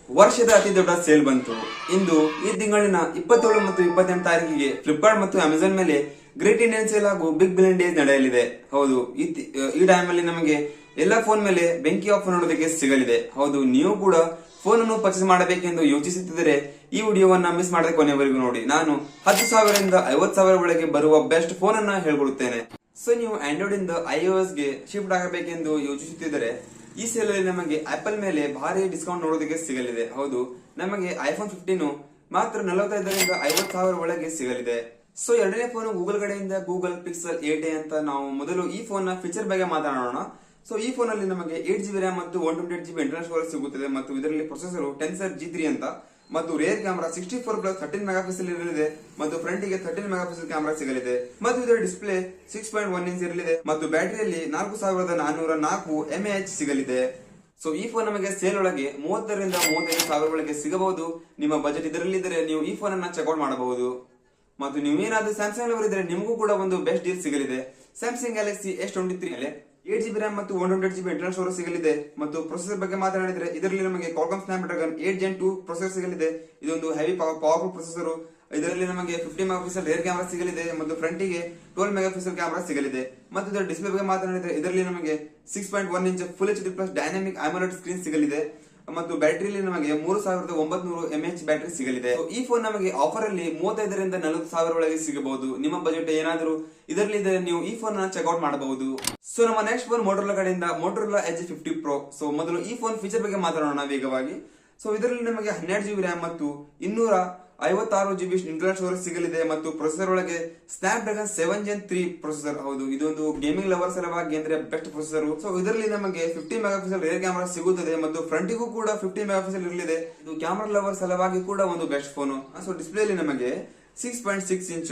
ವರ್ಷದ ಅತಿ ದೊಡ್ಡ ಸೇಲ್ ಬಂತು. ಇಂದು ಈ ತಿಂಗಳಿನ 27 ಮತ್ತು 28 ತಾರೀಕಿಗೆ ಫ್ಲಿಪ್ಕಾರ್ಟ್ ಮತ್ತು ಅಮೆಜಾನ್ ಮೇಲೆ ಗ್ರೇಟ್ ಇಂಡಿಯನ್ ಸೇಲ್ ಹಾಗೂ ಬಿಗ್ ಬಿಲಿಯನ್ ಡೇಸ್ ನಡೆಯಲಿದೆ. ಹೌದು, ಈ ಟೈಮ್ ಅಲ್ಲಿ ನಮಗೆ ಎಲ್ಲಾ ಫೋನ್ ಮೇಲೆ ಬೆಂಕಿ ಆಫರ್ ನೋಡೋದಕ್ಕೆ ಸಿಗಲಿದೆ. ಹೌದು, ನೀವು ಕೂಡ ಫೋನ್ ಅನ್ನು ಪರ್ಚೇಸ್ ಮಾಡಬೇಕೆಂದು ಯೋಚಿಸುತ್ತಿದ್ದರೆ ಈ ವಿಡಿಯೋವನ್ನ ಮಿಸ್ ಮಾಡದೆ ಕೊನೆವರೆಗೂ ನೋಡಿ. ನಾನು 10,000 ಇಂದ 50,000 ಒಳಗೆ ಬರುವ ಬೆಸ್ಟ್ ಫೋನ್ ಅನ್ನ ಹೇಳ್ಕೊಡುತ್ತೇನೆ. ಸೊ ನೀವು ಆಂಡ್ರಾಯ್ಡ್ ಇಂದ iOS ಗೆ ಶಿಫ್ಟ್ ಆಗಬೇಕೆಂದು ಯೋಚಿಸುತ್ತಿದ್ದರೆ ಈ ಸೇಲ್ ಅಲ್ಲಿ ನಮಗೆ ಆಪಲ್ ಮೇಲೆ ಭಾರಿ ಡಿಸ್ಕೌಂಟ್ ನೋಡೋದಕ್ಕೆ ಸಿಗಲಿದೆ. ಹೌದು, ನಮಗೆ ಐಫೋನ್ 15 ಮಾತ್ರ 45 ರಿಂದ 50,000 ಒಳಗೆ ಸಿಗಲಿದೆ. ಸೊ ಎರಡನೇ ಫೋನ್ ಗೂಗಲ್ ಕಡೆಯಿಂದ ಗೂಗಲ್ ಪಿಕ್ಸೆಲ್ 8a ಅಂತ. ನಾವು ಮೊದಲು ಈ ಫೋನ್ ನ ಫೀಚರ್ ಬಗ್ಗೆ ಮಾತನಾಡೋಣ. ಸೊ ಈ ಫೋನ್ ಅಲ್ಲಿ ನಮಗೆ 8GB ರ್ಯಾಮ್ ಮತ್ತು 128GB ಇಂಟರ್ನಲ್ ಸ್ಟೋರೇಜ್ ಸಿಗುತ್ತದೆ ಮತ್ತು ಇದರಲ್ಲಿ ಪ್ರೊಸೆಸರ್ ಟೆನ್ಸರ್ G3 ಅಂತ ಮತ್ತು ರೇರ್ ಕ್ಯಾಮೆರಾ 64+13 ಮೆಗಾಪಿಕ್ಸೆಲ್ ಇರಲಿದೆ ಮತ್ತು ಫ್ರಂಟ್ ಗೆ 13 ಮೆಗಾಪಿಕ್ಸೆಲ್ ಕ್ಯಾಮೆರಾ ಸಿಗಲಿದೆ ಮತ್ತು ಇದರ ಡಿಸ್ಪ್ಲೇ 6.1 ಇಂಚ್ ಇರಲಿದೆ ಮತ್ತು ಬ್ಯಾಟರಿಯಲ್ಲಿ 4404 mAh ಸಿಗಲಿದೆ. ಸೊ ಈ ಫೋನ್ ನಮಗೆ ಸೇಲ್ ಒಳಗೆ 30 ರಿಂದ 35,000 ಒಳಗೆ ಸಿಗಬಹುದು. ನಿಮ್ಮ ಬಜೆಟ್ ಇದರಲ್ಲಿದ್ದರೆ ನೀವು ಈ ಫೋನ್ ಅನ್ನ ಚೆಕ್ಔಟ್ ಮಾಡಬಹುದು. ಮತ್ತು ನೀವೇನಾದ್ರೂ ಸ್ಯಾಮ್ಸಂಗ್ ಲವರ್ ಇದ್ರೆ ನಿಮಗೂ ಕೂಡ ಒಂದು ಬೆಸ್ಟ್ ಡೀಲ್ ಸಿಗಲಿದೆ. ಸ್ಯಾಮ್ಸಂಗ್ ಗ್ಯಾಲಕ್ಸಿ S23 ಮೇಲೆ 8GB ರ್ಯಾಮ್ ಮತ್ತು 128GB ಇಂಟರ್ನಲ್ ಸ್ಟೋರೇಜ್ ಸಿಗಲಿದೆ ಮತ್ತು ಪ್ರೊಸೆಸರ್ ಬಗ್ಗೆ ಮಾತನಾಡಿದ್ರೆ ಇದರಲ್ಲಿ ನಮಗೆ Qualcomm Snapdragon 8 Gen 2 ಪ್ರೊಸೆಸರ್ ಸಿಗಲಿದೆ. ಇದೊಂದು ಹೆವಿ ಪವರ್ಫುಲ್ ಪ್ರೊಸೆಸರ್. ಇದರಲ್ಲಿ ನಮಗೆ 50 ಮೆಗಾಪಿಕ್ಸೆಲ್ ರೇರ್ ಕ್ಯಾಮೆರಾ ಸಿಗಲಿದೆ ಮತ್ತು ಫ್ರಂಟ್ ಗೆ 12 ಮೆಗಾಪಿಕ್ಸೆಲ್ ಕ್ಯಾಮೆರಾ ಸಿಗಲಿದೆ ಮತ್ತು ಇದರ ಡಿಸ್ಪ್ಲೇ ಬಗ್ಗೆ ಮಾತನಾಡಿದ್ರೆ ಇದರಲ್ಲಿ ನಮಗೆ 6.1 inch full HD plus dynamic AMOLED screen ಸಿಗಲಿದೆ ಮತ್ತು ಬ್ಯಾಟರಿಯಲ್ಲಿ ನಮಗೆ 3900 mAh ಬ್ಯಾಟರಿ ಸಿಗಲಿದೆ. ಈ ಫೋನ್ ನಮಗೆ ಆಫರ್ ಅಲ್ಲಿ 35 ರಿಂದ 40,000 ಒಳಗೆ ಸಿಗಬಹುದು. ನಿಮ್ಮ ಬಜೆಟ್ ಏನಾದರೂ ಇದರಲ್ಲಿ ಇದ್ದರೆ ನೀವು ಈ ಫೋನ್ ಅನ್ನು ಚೆಕ್ಔಟ್ ಮಾಡಬಹುದು. ಸೊ ನಮ್ಮ ನೆಕ್ಸ್ಟ್ ಫೋನ್ ಮೋಟೋರೋಲಾ ಕಡೆಯಿಂದ ಮೋಟೋರೋಲಾ Edge 50 Pro. ಸೊ ಮೊದಲು ಈ ಫೋನ್ ಫೀಚರ್ ಬಗ್ಗೆ ಮಾತನಾಡೋಣ ವೇಗವಾಗಿ. ಸೊ ಇದರಲ್ಲಿ ನಮಗೆ 12GB ರ್ಯಾಮ್ ಮತ್ತು 256GB ಇಂಟರ್ನಲ್ ಸ್ಟೋರೇಜ್ ಸಿಗಲಿದೆ ಮತ್ತು ಪ್ರೊಸೆಸರ್ ಒಳಗೆ ಸ್ನ್ಯಾಪ್ಡ್ರಾಗನ್ 7 Gen 3 ಪ್ರೊಸೆಸರ್. ಹೌದು, ಇದೊಂದು ಗೇಮಿಂಗ್ ಲವರ್ ಸಲುವಾಗಿ ಅಂದ್ರೆ ಬೆಸ್ಟ್ ಪ್ರೊಸೆಸರ್. ಸೊ ಇದರಲ್ಲಿ ನಮಗೆ 50 ಮೆಗಾಪಿಕ್ಸೆಲ್ ರೇರ್ ಕ್ಯಾಮೆರಾ ಸಿಗುತ್ತದೆ ಮತ್ತು ಫ್ರಂಟಿಗೂ ಕೂಡ 50 ಮೆಗಾಪಿಕ್ಸೆಲ್ ಇರಲಿದೆ. ಇದು ಕ್ಯಾಮೆರಾ ಲವರ್ ಸಲುವಾಗಿ ಕೂಡ ಒಂದು ಬೆಸ್ಟ್ ಫೋನ್. ಸೊ ಡಿಸ್ಪ್ಲೇ ಅಲ್ಲಿ ನಮಗೆ 6.6 ಇಂಚ್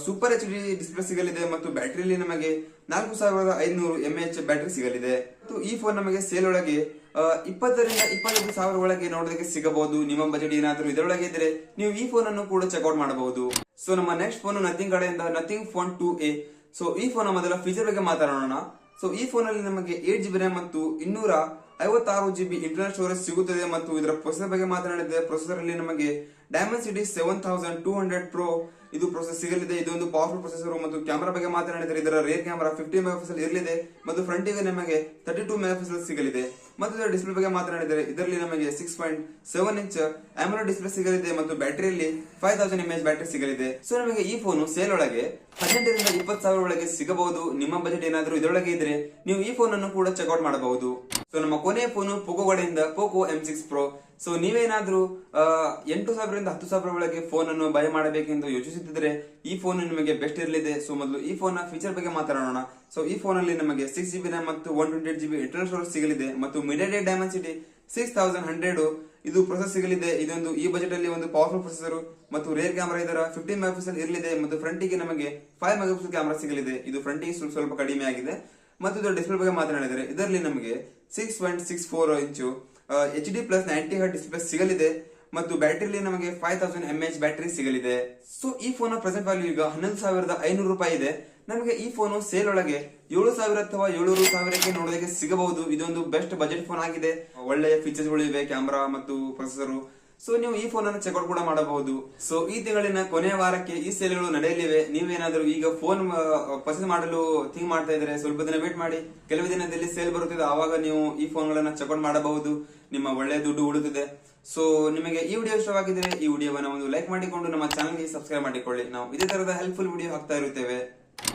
ಸೂಪರ್ HD ಡಿಸ್ಪ್ಲೇ ಸಿಗಲಿದೆ ಮತ್ತು ಬ್ಯಾಟರಿಯಲ್ಲಿ ನಮಗೆ 4500 mAh ಬ್ಯಾಟರಿ ಸಿಗಲಿದೆ. ಈ ಫೋನ್ ನಮಗೆ ಸೇಲ್ ಒಳಗೆ 20 ರಿಂದ 25,000 ಒಳಗೆ ನೋಡೋದಕ್ಕೆ ಸಿಗಬಹುದು. ನಿಮ್ಮ ಬಜೆಟ್ ಏನಾದರೂ ಇದರೊಳಗೆ ಇದ್ರೆ ನೀವು ಈ ಫೋನ್ ಅನ್ನು ಕೂಡ ಚೆಕ್ಔಟ್ ಮಾಡಬಹುದು. ಸೊ ನಮ್ಮ ನೆಕ್ಸ್ಟ್ ಫೋನ್ ನಥಿಂಗ್ ಕಡೆಯಿಂದ ನಥಿಂಗ್ ಫೋನ್ 2a. ಸೊ ಈ ಫೋನ್ ಮೊದಲ ಫೀಚರ್ ಬಗ್ಗೆ ಮಾತನಾಡೋಣ. ಸೊ ಈ ಫೋನ್ ಅಲ್ಲಿ ನಮಗೆ 8GB ರ್ಯಾಮ್ ಮತ್ತು 256GB ಇಂಟರ್ನಲ್ ಸ್ಟೋರೇಜ್ ಸಿಗುತ್ತದೆ ಮತ್ತು ಇದರ ಪ್ರೊಸೆಸರ್ ಬಗ್ಗೆ ಮಾತನಾಡಿದ್ರೆ ಪ್ರೊಸೆಸರ್ ಅಲ್ಲಿ ನಮಗೆ Dimensity 7200 Pro ಇದು ಪ್ರೊಸೆಸರ್ ಸಿಗಲಿದೆ. ಇದೊಂದು ಪವರ್ಫುಲ್ ಪ್ರೊಸೆಸರ್ ಮತ್ತು ಕ್ಯಾಮೆರಾ ಬಗ್ಗೆ ಮಾತನಾಡಿದರೆ ಇದರ ರೇರ್ ಕ್ಯಾಮೆರಾ 50 ಮೆಗಾಪಿಕ್ಸೆಲ್ ಇರಲಿದೆ ಮತ್ತು ಫ್ರಂಟ್ ಗೆ ನಮಗೆ 32 ಮೆಗಾಪಿಕ್ಸೆಲ್ ಸಿಗಲಿದೆ ಮತ್ತು ಇದರ ಡಿಸ್ಪ್ಲೇ ಬಗ್ಗೆ ಮಾತನಾಡಿದರೆ ಇದರಲ್ಲಿ ನಮಗೆ 6.7 ಇಂಚ್ AMOLED ಡಿಸ್ಪ್ಲೇ ಸಿಗಲಿದೆ ಮತ್ತು ಬ್ಯಾಟರಿಯಲ್ಲಿ 5000 mAh ಬ್ಯಾಟರಿ ಸಿಗಲಿದೆ. ಸೊ ನಮಗೆ ಈ ಫೋನ್ ಸೇಲ್ ಒಳಗೆ 18 ರಿಂದ 20,000 ಒಳಗೆ ಸಿಗಬಹುದು. ನಿಮ್ಮ ಬಜೆಟ್ ಏನಾದರೂ ಇದರೊಳಗೆ ಇದ್ರೆ ನೀವು ಈ ಫೋನ್ ಅನ್ನು ಕೂಡ ಚೆಕ್ಔಟ್ ಮಾಡಬಹುದು. ಸೊ ನಮ್ಮ ಕೊನೆಯ ಫೋನ್ ಪೋಕೋ ಕಡೆಯಿಂದ ಪೋಕೋ M6 Pro. ಸೊ ನೀವೇನಾದ್ರೂ 8,000 ರಿಂದ 10,000 ಒಳಗೆ ಫೋನ್ ಅನ್ನು ಬೈ ಮಾಡಬೇಕೆಂದು ಯೋಚಿಸುತ್ತಿದ್ರೆ ಈ ಫೋನ್ ನಿಮಗೆ ಬೆಸ್ಟ್ ಇರಲಿದೆ. ಸೊ ಮೊದಲು ಈ ಫೋನ್ ನ ಫೀಚರ್ ಬಗ್ಗೆ ಮಾತನಾಡೋಣ. ಸೊ ಈ ಫೋನ್ ಅಲ್ಲಿ ನಮಗೆ 6GB ರ್ಯಾಮ್ ಮತ್ತು 128GB ಇಂಟರ್ನಲ್ ಸ್ಟೋರೇಜ್ ಸಿಗಲಿದೆ ಮತ್ತು MediaTek Dimensity 6100 ಇದು ಪ್ರೊಸೆಸರ್ ಸಿಗಲಿದೆ. ಇದೊಂದು ಈ ಬಜೆಟ್ ಅಲ್ಲಿ ಒಂದು ಪವರ್ಫುಲ್ ಪ್ರೊಸೆಸರ್ ಮತ್ತು ರೇರ್ ಕ್ಯಾಮೆರಾ ಇದರ 50 ಮೆಗಾಪಿಕ್ಸೆಲ್ ಇರಲಿದೆ ಮತ್ತು ಫ್ರಂಟ್ ಗೆ ನಮಗೆ 5 ಮೆಗಾಪಿಕ್ಸೆಲ್ ಕ್ಯಾಮೆರಾ ಸಿಗಲಿದೆ. ಇದು ಫ್ರಂಟ್ ಗೆ ಸ್ವಲ್ಪ ಕಡಿಮೆ ಆಗಿದೆ ಮತ್ತು ಇದರ ಡಿಸ್ಪ್ಲೇ ಬಗ್ಗೆ ಮಾತನಾಡಿದರೆ ಇದರಲ್ಲಿ ನಮಗೆ 6.64 ಇಂಚು HD ಪ್ಲಸ್ 90Hz ಡಿಸ್ಪ್ಲೇ ಸಿಗಲಿದೆ ಮತ್ತು ಬ್ಯಾಟರಿಯಲ್ಲಿ ನಮಗೆ 5000 mAh ಬ್ಯಾಟರಿ ಸಿಗಲಿದೆ. ಸೊ ಈ ಫೋನ್ ಪ್ರೆಸೆಂಟ್ ವ್ಯಾಲ್ಯೂ ಈಗ 11,500 ರೂಪಾಯಿ ಇದೆ. ನಮಗೆ ಈ ಫೋನ್ ಸೇಲ್ ಒಳಗೆ 7,000 ಅಥವಾ 7,000 ನೋಡೋದಕ್ಕೆ ಸಿಗಬಹುದು. ಇದೊಂದು ಬೆಸ್ಟ್ ಬಜೆಟ್ ಫೋನ್ ಆಗಿದೆ. ಒಳ್ಳೆಯ ಫೀಚರ್ಸ್ ಗಳು ಇವೆ, ಕ್ಯಾಮೆರಾ ಮತ್ತು ಪ್ರೊಸೆಸರ್. ಸೊ ನೀವು ಈ ಫೋನ್ ಅನ್ನು ಚೆಕ್ಔಟ್ ಕೂಡ ಮಾಡಬಹುದು. ಸೊ ಈ ತಿಂಗಳಿನ ಕೊನೆಯ ವಾರಕ್ಕೆ ಈ ಸೇಲ್ಗಳು ನಡೆಯಲಿವೆ. ನೀವೇನಾದ್ರೂ ಈಗ ಫೋನ್ ಪರ್ಚೇಸ್ ಮಾಡಲು ಥಿಂಕ್ ಮಾಡ್ತಾ ಇದ್ರೆ ಸ್ವಲ್ಪ ದಿನ ವೇಟ್ ಮಾಡಿ. ಕೆಲವು ದಿನದಲ್ಲಿ ಸೇಲ್ ಬರುತ್ತದೆ, ಆವಾಗ ನೀವು ಈ ಫೋನ್ ಗಳನ್ನ ಚೆಕ್ಔಟ್ ಮಾಡಬಹುದು. ನಿಮ್ಮ ಒಳ್ಳೆ ದುಡ್ಡು ಉಳಿದಿದೆ. ಸೊ ನಿಮಗೆ ಈ ವಿಡಿಯೋ ಇಷ್ಟವಾಗಿದ್ರೆ ಈ ವಿಡಿಯೋವನ್ನ ಒಂದು ಲೈಕ್ ಮಾಡಿಕೊಂಡು ನಮ್ಮ ಚಾನಲ್ಗೆ ಸಬ್ಸ್ಕ್ರೈಬ್ ಮಾಡಿಕೊಳ್ಳಿ. ನಾವು ಇದೇ ತರದ ಹೆಲ್ಪ್ಫುಲ್ ವಿಡಿಯೋ ಹಾಕ್ತಾ ಇರುತ್ತೇವೆ.